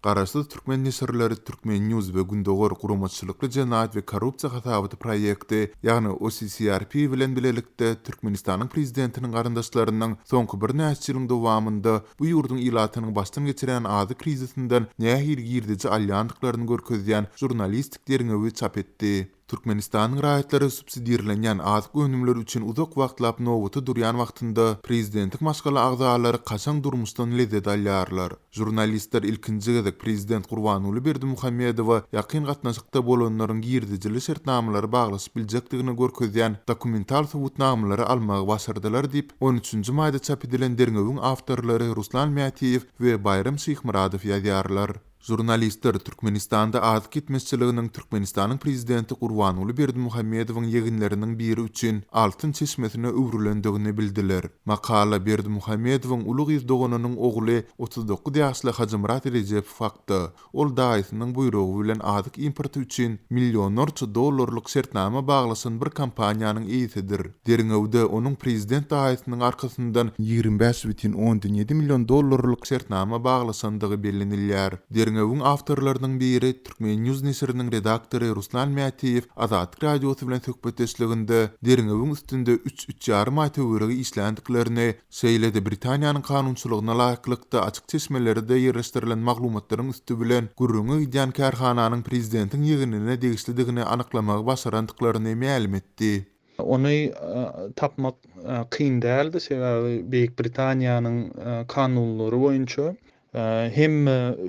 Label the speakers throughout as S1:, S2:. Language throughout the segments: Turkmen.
S1: Garaşsyz türkmen nesirleri Türkmen News we Gündogor gurumatçylykly jenaat we korrupsiýa hasabaty proýekti, ýagny OCCRP bilen bilelikde Türkmenistanyň prezidentiniň garandaşlarynyň soňky bir näçe ýylyň dowamında bu ýurdun ilatynyň başdan geçiren ady krizisinden nähir girdici alýandyklaryny görkezýän jurnalistik derňewi çap etdi. Türkmenistanyň raýatlary subsidiýerlenýän azyk önümler üçin uzak wagtlap nowaty durýan wagtynda prezidentlik maşgala agzalary kaçan durmuşdan lezzet alýarlar. Jurnalistler ilkinji gezek prezident Gurbanuly Berdimuhammedowa ýakyn gatnaşykda bolanlaryň girdijili şertnamalary baglaşyp biljekdigini görkezýän dokumental subutnamalary almagy başardylar diýip 13-nji maýda çap edilen derňewiň awtorlary Ruslan Mätiýew we Bayram Şyhmuradow ýazýarlar. Jurnalistler Türkmenistanda azyk etmezçiliginiň Türkmenistanyň prezidenti Gurbanuly Berdimuhammedowyň ýeginleriniň biri üçin altyn çeşmesine öwrülendigini bildiler. Makala Berdimuhammedowyň ulyg ýüzdoganynyň ogly 39 ýaşly Hajymrat Rejep fakty. Ol daýysynyň buýrugy bilen azyk importy üçin millionlarça dollarlyk şertnama baglasyn bir kampaniýanyň eýsidir. Derňewde onuň prezident daýysynyň arkasyndan 25,7 million dollarlyk şertnama baglasandygy bellenilýär. Derňewiň awtorlarynyň biri Türkmen News nesiriniň redaktory Ruslan Mätiýew Azatlyk radiosu bilen söhbetleşiginde derňewiň üstünde 3,5 aý töweregi işländiklerini, şeýlede Britaniýanyň kanunçylygyna laýyklykda açyk çeşmelerde ýerleşdirilen maglumatlaryň üstü bilen gurrungy gidýän kärhananyň prezidentiň ýeginine degişlidigini anyklamagy başarandyklaryny ma'lum etdi.
S2: Onu tapmak kyn däldi, sebäbi Beýik Britaniýanyň kanunlary boýunça hem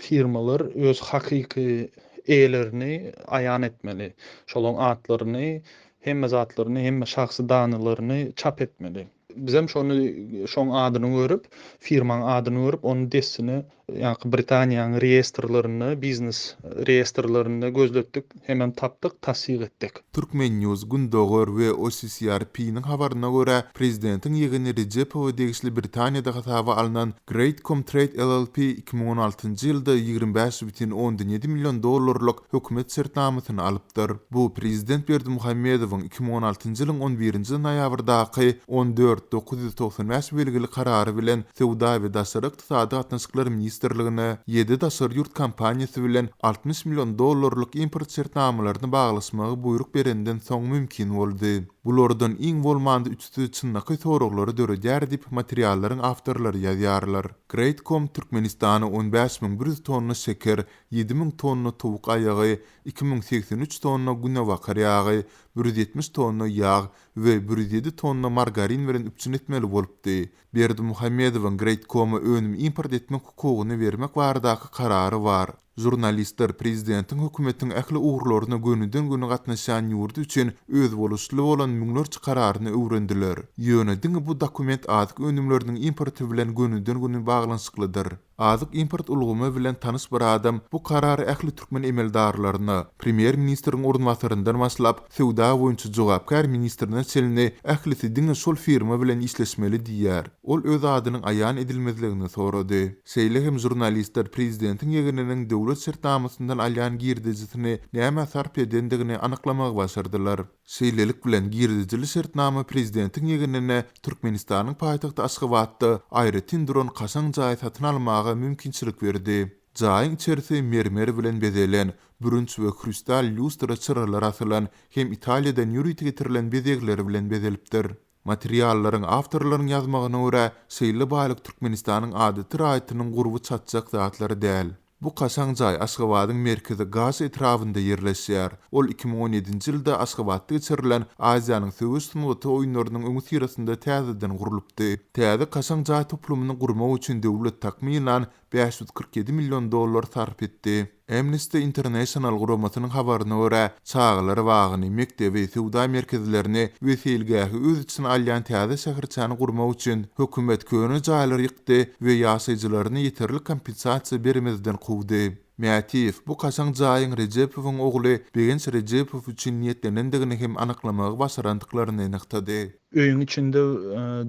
S2: firmalar öz hakyky eýlerini aýan etmeli. Şolaň atlaryny, hem zatlaryny, hem şahsy danylaryny çap etmeli. Bizem şoň adyny görüp, firmaň adyny görüp, onu dessini, ýa-ni Britaniýanyň reyestrlaryny, biznes reyestrlaryny gözletdik, hemen tapdyk, tasdiq etdik.
S1: Türkmen News, Gündogor we OCCRP-niň habaryna görä, prezidentiň ýegini Rejepow degişli Britaniýada hasaba alynan Greatcom Trade LLP 2016-njy ýylda 25,7 million dollarlyk hökümet şertnamasyny alypdyr. Bu prezident Berdimuhammedowyň 2016-njy ýylyň 11-nji noýabrdaky 14.995 belgili karary bilen Sowda we daşary ykdysady gatnaşyklar ministrligine 7 daşary ýurt kampaniýasy bilen 60 million dollarlyk import şertnamalaryny baglaşmagy buyruk berenden soň mümkin boldy. Bulardan iň bolmandy üçsü çynnaky soraglary döredýär diýip materiallaryň awtorlary ýazýarlar. Greatcom Türkmenistany 15.100 tonna şeker, 7.000 tonna towuk aýagy, 2.083 tonna günewak ýagy, 170 tonna ýağ we 107 tonna margarin bilen üpçün etmeli bolupdy. Berdimuhammedowyň Greatcom'a önüm import etmek hukugyny bermek baradaky karary bar. Jurnalistler prezidentiň hökümetiň ähli uğurlaryna gönüden göni gatnaşan ýurdu üçin öz boluşly bolan müňlerçe kararyny öwrendiler. Ýöne bu dokument azyk önümleriniň importy bilen gönüden göni baglanşyklydyr. Azyk import ulgumy bilen tanys bir adam bu karary ähli türkmen emeldarlaryna, premier ministriň ornwasaryndan başlap Sowda boýunça jogapkar ministrine çelini ählisi diňe şol firma bilen işleşmeli diýär. Ol öz adynyň aýan edilmezligini sorady. Şeýle hem jurnalistler prezidentiň ýegininiň döwlet şertnamasyndan alýan girdijisini näme sarp edendigini anyklamagy başardylar. Şeýlelik bilen girdijili şertnama prezidentiň ýeginine Türkmenistanyň paýtagty Aşgabatda aýry tindiron kaçan jaý satyn almagy mümkinçilik berdi. Jaýyň içerisi mermer bilen bezelen, bürünç we kristal lustra çyralar asylan hem Italiýadan ýürüýti getirilen bezegler bilen bezelipdir. Materiallaryň awtorlaryň ýazmagyna görä, şeýle baýlyk Türkmenistanyň adaty raýatynyň gurby çatjak zatlary däl. Bu kaçan jaý Aşgabatyň merkezi Gaz etrafynda ýerleşýär. Ol 2017-nji ýylda Aşgabatda geçirilen Aziýanyň söwüş sunugaty oýunlarynyň öňü sirasynda täzeden gurulypdy. Täze kaçan jaý toplumyny gurmak üçin döwlet takminan 547 million dollar sarp etdi. Amnesty International guramatynyň habaryna görä, çağlar wagyny, mekdebi, Sowda merkezlerini we selgähi öz içine alýan täze şäherçäni gurmak üçin hökümet köne jaýlary ýykdy we ýaşaýjylaryna ýeterli kompensasiýa bermezden gowdy. Mätiýew bu kaçan jaýyň Rejepowyň ogly Begenç Rejepow üçin niýetlenendigini hem anyklamagy başarandyklaryny anyktady.
S2: Öýüň içinde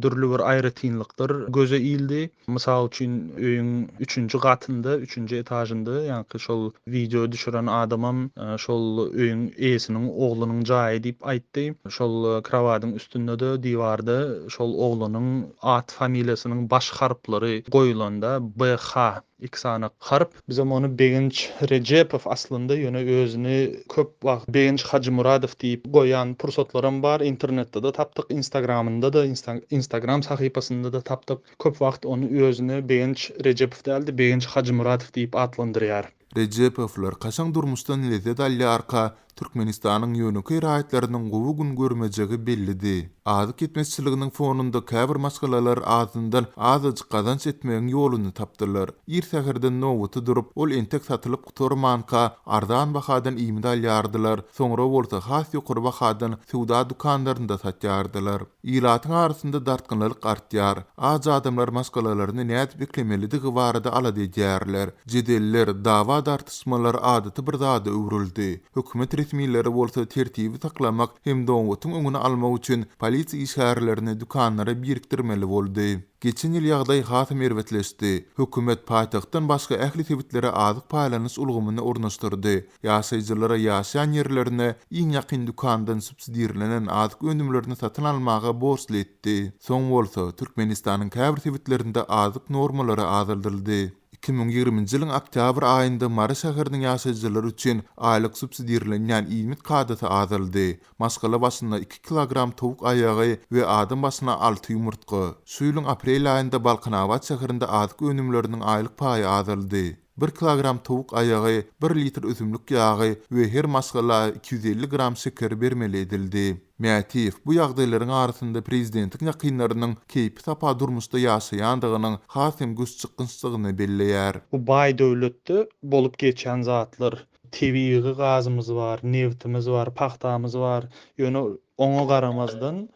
S2: dürli bir aýratynlyklar göze ildi. Mysal üçin öýüň 3-nji gatynda, 3-nji etajynda, ýani şol video düşüren adamam şol öýüň eýesiniň oglunyň jaýy diýip aýtdy. Şol krawadyň üstünde de diwarda şol oglunyň at familiýasynyň baş harplary goýulanda BH İksana qarıp bizim onu Beginç Recepov aslında ýöne özüni köp wagt Beginç Hacımuradov diýip goýan pursatlarym bar. İnternetde de tapdyk, Instagramynda da Instagram sahypasynda da tapdyk. Köp wagt onu özüni Beginç Recepov däldi, Beginç Hacımuradov diýip atlandyrýar.
S1: Recepowlar kaçan durmuşdan lezzet alýarka Türkmenistanyň ýönüki raýatlarynyň gowy gün görmejegi bellidi. Adyk etmezçiliginiň fonunda käbir maskalalar adyndan azyjyk gazanç etmegiň ýoluny tapdylar. Ir säherden nowuty durup, ol entek satylyp gutormanka ardan bahadan iýmide alýardylar. Soňra bolsa has ýokary bahadan sowda dukanlarynda satýardylar. Ýylatyň arasynda dartgynlyk artýar. Az adamlar maskalalaryny näde beklemelidige barada alady edýärler. Jedeller, dawa dartysmalar adaty bir zada öwrüldi. Hökümet resmiýetleri bolsa tertibi saklamak hem dowlatyň öňüne almak üçin polisiýa işgärlerini dukanlara birikdirmeli boldy. Geçen ýyl ýagdaý hasy merwetleşdi. Hökümet paýtagtdan başga ähli sebitleri azyk paýlanyş ulgamyny ornaşdyrdy. Ýaşaýjylara ýaşaýan ýerlerine iň ýakyn dukandan subsidiýalenen azyk önümlerini satyn almaga borçly etdi. Soň bolsa Türkmenistanyň käbir sebitlerinde azyk normalary azaldyryldy. 2020-nji ýylyň oktyabr aýynda Mary şäheriniň ýaşaýjylary üçin aýlyk subsidiýalenýän iýmit kadaty azaldy. Maskala başyna 2 kilogram towuk aýagy we adam başyna 6 ýumurtga. Şu ýylyň aprel aýynda Balkanawat şäherinde azyk önümleriniň aýlyk paýy azaldy. 1 kilogram towuk aýagy, 1 litr üzümlük ýagy we her maskala 250 gram şeker bermeli edildi. Mätif bu ýagdaýlaryň arasynda prezidentiň ýakynlarynyň keýpi tapa durmuşda ýaşaýandygynyň hasym göz çykynçylygyny belleýär.
S2: Bu baý döwletde bolup geçen zatlar, tebiği gazımız var, neftimiz var, paxtamız var. Ýöne oňa garamazdan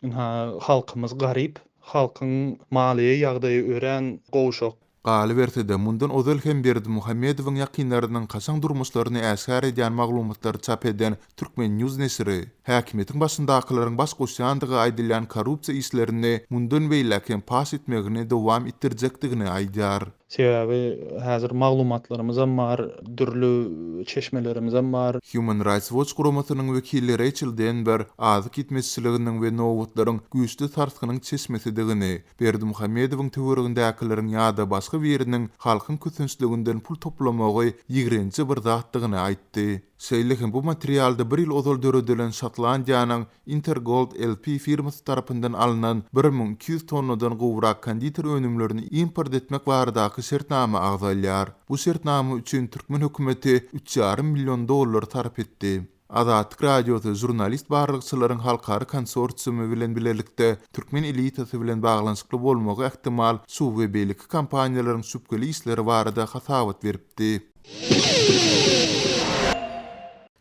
S2: halkymyz garyp, halkyň maliýe ýagdaýy ören gowşak.
S1: Galy bersede mundan özel hem Berdi Muhammedowyň ýakynlarynyň kaçan durmuşlaryny äsgär edýän maglumatlary çap eden Türkmen News nesiri häkimetiň başyndakylaryň baş goşýandygy aýdylýan korrupsiýa işlerini mundan beýleken pas etmegini dowam etdirjekdigini aýdýar.
S2: Sebebi häzir maglumatlarymyz hem bar, dürlü çeşmelerimiz hem bar.
S1: Human Rights Watch guramatynyň wekili Rachel Denber azyk etmezçiliginiň we nowatlaryň güýçli tartygynyň çeşmesidigini, Berdi Muhammedowyň töweregindäkilerin ýa-da başga biriniň halkyň kötünçliginden pul toplamagy ýigrençi bir zatdygyny aýtdy. Şeýlekin bu materialda bir ýyl ozal döredilen Şotlandiýanyň Intergold LP firmasy tarapyndan alynan 1200 tonnadan gowrak konditer önümlerini import etmek baradaky şertnama agzalýar. Bu şertnama üçin Türkmen hökümeti $3,5 milyon tarap etdi. Azatlyk radioda jurnalist barlykçylaryň halkary konsorsiumy bilen bilelikde Türkmen elitasy bilen baglanşykly bolmagy ähtimal suw we beýleki kampaniýalaryň süpgeli işleri barada hasawat beripdi.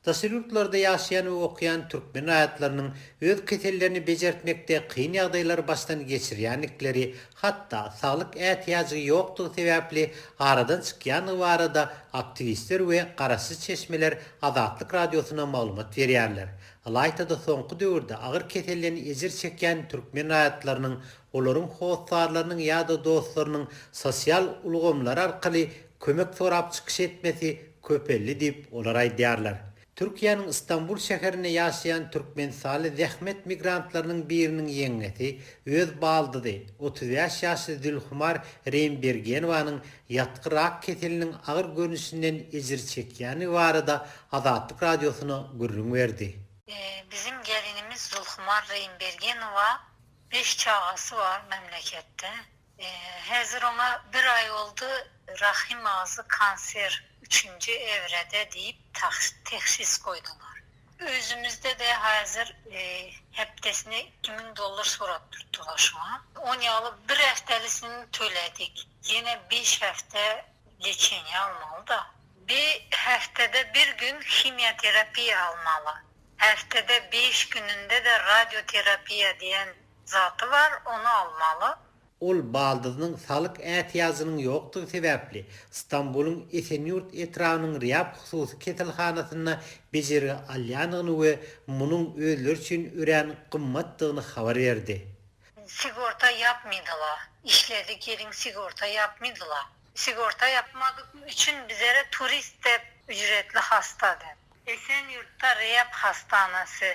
S3: Tasirrutlarda ýaşaýan we okuyan türkmen aýatlarynyň öz kesellerini bejertmekde kyn ýagdaýlar başdan geçirýänlikleri, hatda saglyk ähtiýajy ýokdugy sebäpli aradan çykýan barada aktivistler we garaşy çeşmeler Azatlyk radiosuna maglumat berýärler. Alayta da soňky döwürde agyr kesellerini ejir çekýän türkmen aýatlarynyň olaryň howsarlarynyň ýa-da dostlarynyň sosial ulgamlar arkaly kömek sorap çykyş etmesi köpelli diýip olar aýdýarlar. Türkiýanyň Istanbul şäherinde ýaşaýan türkmen saly zähmet migrantlarynyň biriniň ýeňeti öz baldydy. 30 ýaşly Zülhumar Reýnbergenowanyň ýatgyrak keseliniň agyr görnüşinden ejir çekýäni barada Azatlyk radiosuna gürrüň berdi.
S4: Bizim gelinimiz Zülhumar Reýnbergenowa 5 çağası var memlekette. Häzir ona 1 ay oldu rahim ağzı kanser 3. evrede deyip teşhis koydular. Özümüzde de hazır heptesine $2,000 sorat tuttular şu an. 10 yılı bir haftelisini töledik. Yine 5 hafta geçeni almalı da. Bir haftada bir gün kimyoterapiye almalı. Haftada 5 gününde de radyoterapiye diyen zatı var, onu almalı.
S3: Ol baldyzynyň salyk ähtiýagynyň ýokdugy sebäpli Istanbulyň Esenyurt etrawynyň Riyab hususy keselhanasyna bejeri alýanyny we munyň özleri üçin ören gymmatdygyny habar berdi.
S4: Sigorta yapmadılar. İşledik yerin sigorta yapmadılar. Sigorta yapmadık için bizlere turist de ücretli hasta de. Esenyurt'ta Riyab hastanesi,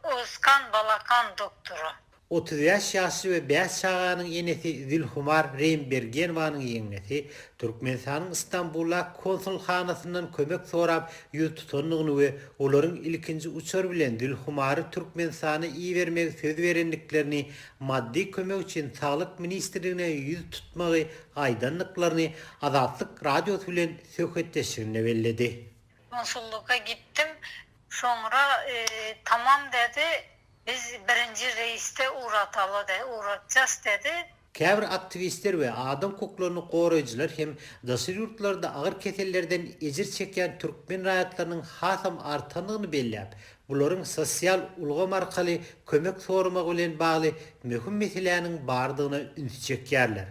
S4: Özkan Balakan doktoru.
S3: 30 yaş ýaşy we 5 çağanyň enesi Zülhumar Reýnbergenowanyň ýeňesi Türkmenistanyň Istanbul'a konsulhanasyndan kömek sorap ýüz tutanlygyny we olaryň ilkinji uçar bilen Zülhumary Türkmenistana iýermek söz berendiklerini maddi kömek üçin Saglyk ministrligine ýüz tutmagy aýdanlyklaryny Azatlyk radiosu bilen söhbetleşigine belledi.
S4: Konsulluğa gittim. Sonra tamam dedi. Biz birinci reiste uğratacağız dedi.
S3: Käbir aktivistler we adam hukuklaryny goraýjylar hem daşary ýurtlarda agyr kesellerden ejir çeken türkmen raýatlarynyň hasam artanlygyny belläp, bularyň sosial ulgam arkaly kömek sormak bilen bagly möhüm meseleleriň bardygyna üns çekýärler.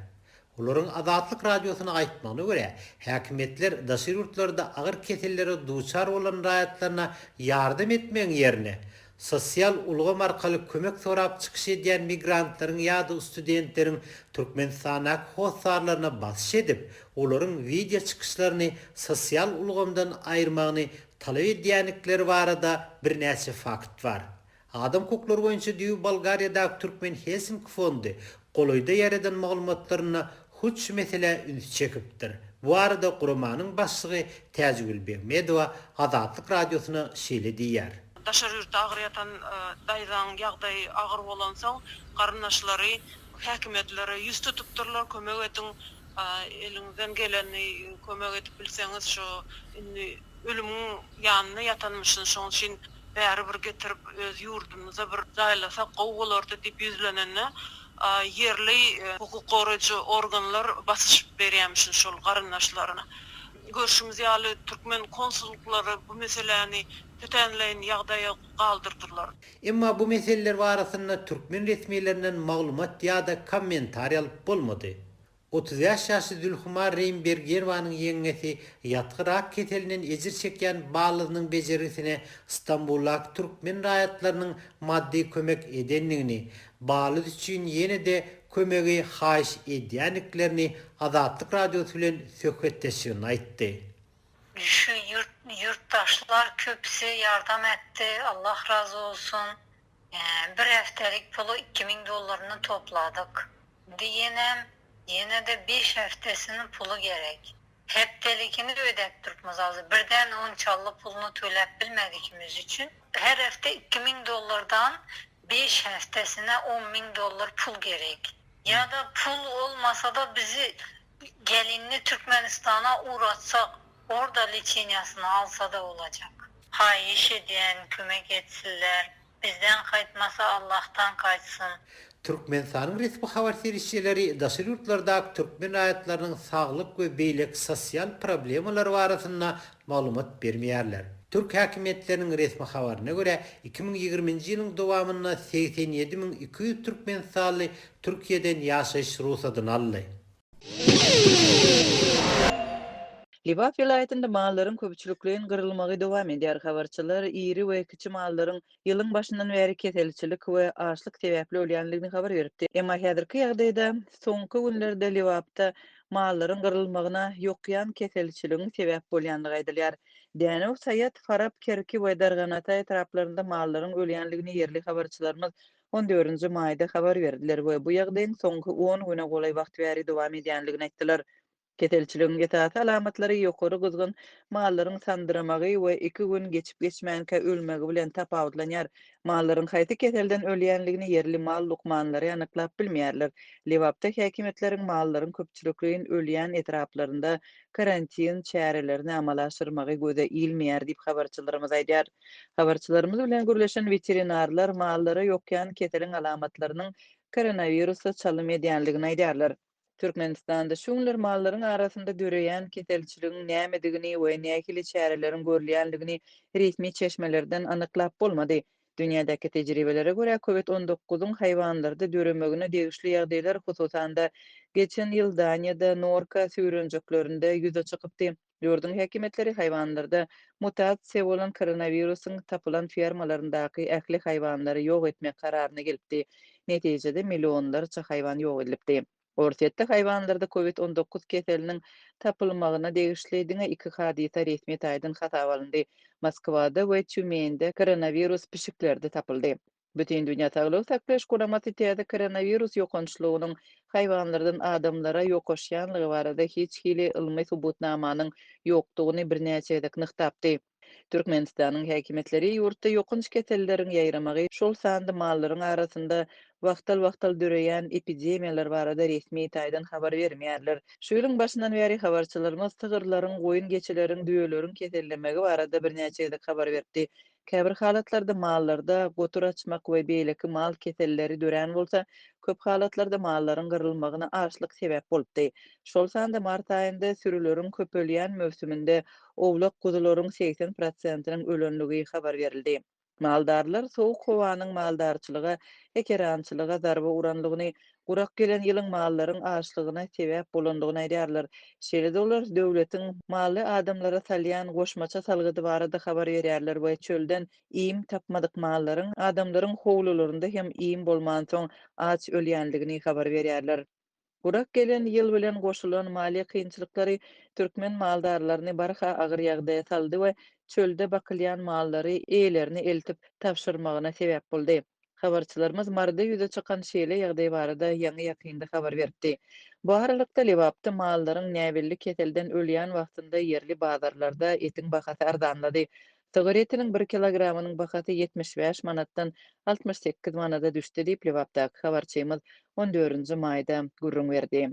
S3: Olaryň Azatlyk radiosuna aýtmagyna görä, häkimetler daşary ýurtlarda agyr kesellere duçar bolan raýatlaryna ýardym etmeň ýerine sosial ulgam arkaly kömek sorap çykyş edýän migrantlaryň ýa-da studentleriň Türkmenistana hossarlaryna basyş edip, olaryň video çykyşlaryny sosial ulgamdan aýyrmagyny talap edýänlikleri barada bir näçe fakt bar. Adam hukuklary boýunça diýip Bolgariýadaky Türkmen Helsinki fondy golaýda ýaradan maglumatlaryna huç mesele üns çekipdir. Bu arada gurumanyň başlygy Täjgül Behmedowa Azatlyk radiosuna şeýle diýär.
S5: Daşary ýurtda agyr ýatan daýdan ýagdaý agyr bolansaň, garyndaşlary, häkimetleri ýüz tutupdyrlar, kömek ediň, eliňizden geleni kömek edip bilseňiz şo indi ölümüň ýanyna ýatanmyşyň, şoň üçin bäri bir getirip öz ýurdumyza bir jaýlasak gowy bolardy diýip ýüzlenenne yerli hukuk goraýjy organlar basyş berýärmişin şol garyndaşlaryna. Görüşümüz ýaly Türkmen konsullukları bu meseleni tütenleyin ýagdaýa galdyrdylar.
S3: Emma bu meseleler barasynda türkmen resmiýetlerinden maglumat ýa-da kommentariýa alyp bolmady. 30 ýaşly Zülhumar Reýnbergenowanyň ýeňesi ýatgyrak keselinden ejir çekýän balygynyň bejerisine Istanbul'daky türkmen raýatlarynyň maddi kömek edenligini, baly üçin ýene-de kömegi haýyş edýänliklerini Azatlyk radiosu bilen söhbetleşigini aýtdy.
S4: Şu yurttaşlar köpüsü yardım etti. Allah razı olsun. Bir haftalık pulu 2000 dolarını topladık. Yine de 5 haftasının pulu gerek. Heptelikini ödep tutmaz lazım. Birden 10 çallı pulunu төлep bilmedikimiz için. Her hafta 2000 dolardan 5 haftasına 10.000 dolar pul gerek. Ya da pul olmasa da bizi gelinli Türkmenistan'a uğratsak, orada liçenyasını alsa da olacak. Hayiş ediyen kömek etsinler. Bizden kaytmasa Allah'tan kaçsın.
S3: Türkmenistanyň resmi habar serişçileri daşary ýurtlardaky türkmen raýatlarynyň saglyk we beýlek sosial problemalary barasynda maglumat bermeýärler. Türk häkimetleriniň resmi habaryna görä 2020-nji ýylyň dowamynda 87.200 türkmen sanly Türkiýeden ýaşaýyş ruhsatyny aldy.
S6: Liwat vilayetinde malların köpçülüklerin gyrylmagy dowam edýär. Habarçylar iri we kiçi malların ýylyň başyndan bäri keselçilik we açlyk sebäpli ölýänligini habar beripdi. Emma häzirki ýagdaýda soňky günlerde Liwatda malların gyrylmagyna ýokýan keselçiligiň sebäp bolýanlygy aýdylýar. Däne Sayat, Farab, Kerki we Darganatay taraplarynda malların ölýänligini yerli habarçylarymyz 14-nji maýda habar berdiler we bu ýagdaýyň soňky 10 güne golay wagt bäri dowam edýänligini aýtdylar. Ketelçiligiň getati alamatlary ýokary gyzgyn mallaryň sandyramagy we 2 gün geçip geçmänkä ölmegi bilen tapawutlanýar. Mallaryň haýsy keselden ölýänligini yerli mal lukmanlary anyklap bilmeýärler. Liwapda häkimetleriň mallaryň köpçülikligiň ölýän etraplarynda karantin çärelerini amala aşyrmagy göze ilmeýär diýip habarçylarymyz aýdýar. Habarçylarymyz bilen gürleşen veterinarlar mallary ýokýan keseliň alamatlarynyň koronawirusa çalym edýänligini aýdýarlar. Türkmenistanda şuňlar mallaryň arasynda döreýän keselçiligiň nämedigini we näkili çärelerin görülýänligini resmi çeşmelerden anyklap bolmady. Dünýädäki tejribelere görä COVID-19-uň haýwanlarda döremegine degişli ýagdaýlar hususanda geçen ýyl Daniýada Norka süýrenjeklerinde ýüze çykypdy. Ýurdun häkimetleri haýwanlarda mutasiýa bolan koronawirusyň tapylan fermalaryndaky ähli haýwanlary ýok etmek kararyna gelipdi. Netijede millionlarça haýwan ýok edilipdi. Orsetde haýwanlarda COVID-19 keseliniň tapylmagyna degişli diňe 2 hadisa resmi taýdan hatap alyndy. Moskwada we Tümeňde koronawirus pişiklerde tapyldy. Bütün Dünya Sağlık Saklaş Komitesi koronavirus ýokançlygynyň hayvanlardan adamlara ýokaşýanlygy barada hiç hili ilmi subutnamanyň ýokdugyny birnäçe edek nyktapdy. Türkmenistanyň häkimetleri ýurtda ýokunç keselleriň ýaýramagy, şol sandy mallaryň arasynda wagtal döreýän epidemiýalar barada resmi taýdan habar bermeýärler. Şu ýylyň başyndan bäri habarçylarymyz tygyrlaryň, goýun geçeleriň, düýeleriň kesellemegi barada birnäçe edek habar berdi. Käbir halatlarda mallarda gotur açmak we beýleki mal keselleri dören bolsa, köp halatlarda mallaryň gyrylmagyna açlyk sebäp bolupdy. Şol sanda mart aýynda sürüleriň köpelýän mövsüminde owlak gudularyň 80%-iniň ölenligi habar berildi. Maldarlar soğuk howanyň maldarçylyga, ekerançylyga darba uranlygyny, gurak gelen ýylyň mallaryň açlygyna sebäp bolandygyny aýdýarlar. Şeýle olar döwletiň mally adamlara salýan goşmaça salgydy barada habar berýärler we çölden iýim tapmadyk mallaryň adamlaryň howlularynda hem iýim bolman soň aç ölýänligini habar berýärler. Gurak gelen ýyl bilen goşulan mali kynçylyklary türkmen maldarlaryny barha agyr ýagdaýa saldy we çölde bakylýan mallary eýlerini eltip tapşyrmagyna sebäp boldy. Habarçylarymyz marda ýüze çykan şeýle ýagdaý barada ýangy ýakynda habar berdi. Bu aralykda Lewapda mallaryň näbilli keselden ölýän wagtynda ýerli bazarlarda etiň bahasy arzanlady. Tygır etiniň 1 kilogramynyň bahasy 75 manatdan 68 manata düşdi diýip Lewapdaky habarçymyz 14-nji maýda gurrun berdi.